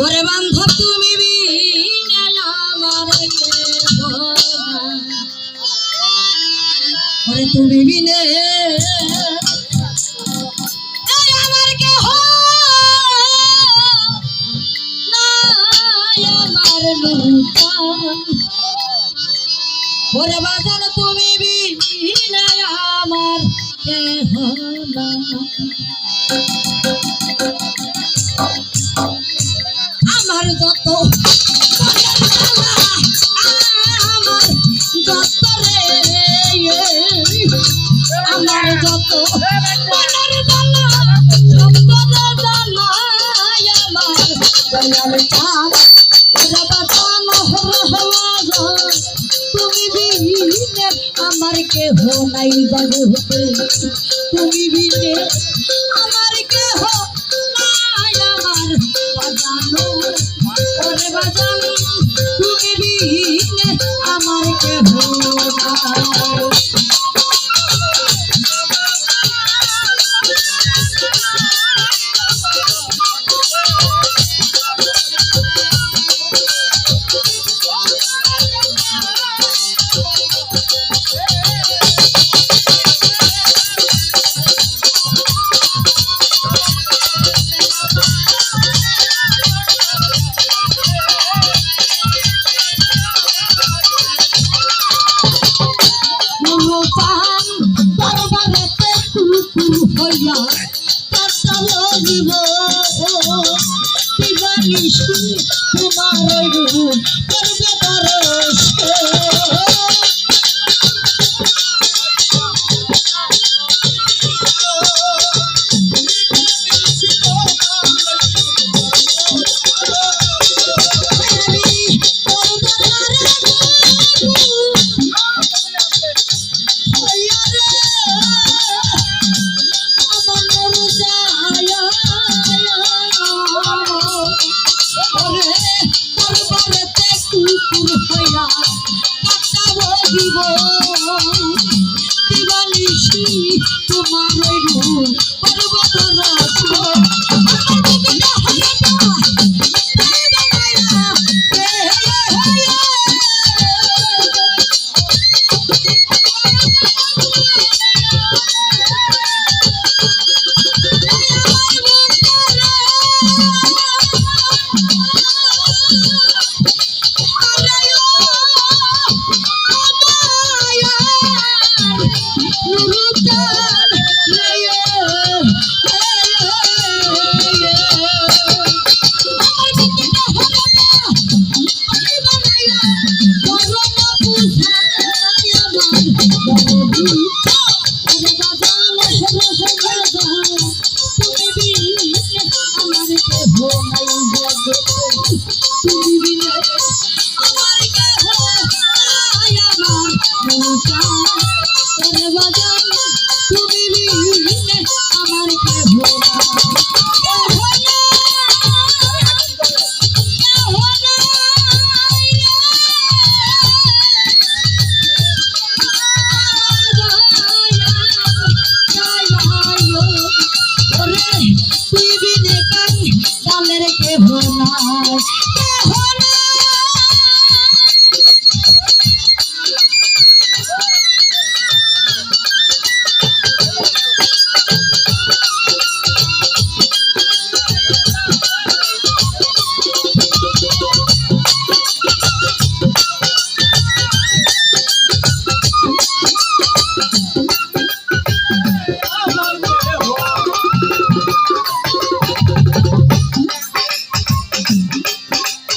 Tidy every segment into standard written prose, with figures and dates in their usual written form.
ওরে বান্ধব তুমি বিনে আমার কেহ নাই, ওরে তুমি বিনে আমার কেহ নাই, আমার নূতন ওরে বাজান তুমি বিনে আমার কেহ নাই। আমার যত আমার যত রে আমার যত মনের জ্বালা সম্পদের জ্বালা আমার দয়াল চাঁদ ওরে বাঁচান তুমি বিনে আমার কেহ নাই জগতে, তুমি বিনে আমার কেহ নাই, আমার বাজানো ওরে বাজান তুমি বিনে আমার কেহ নাই। তোমার রূপ করবে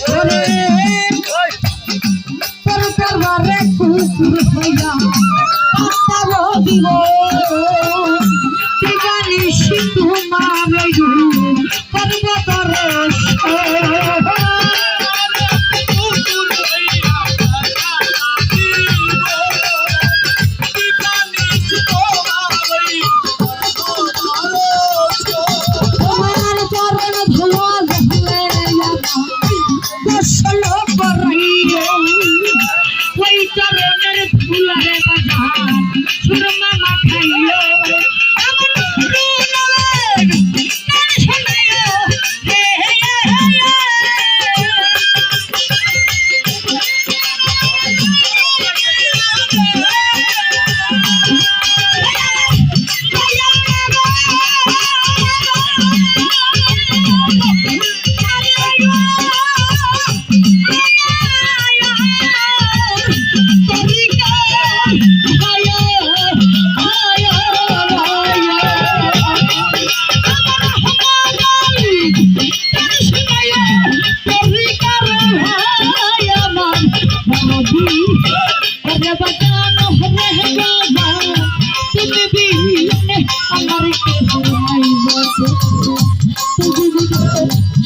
পরশ তুমি বিনে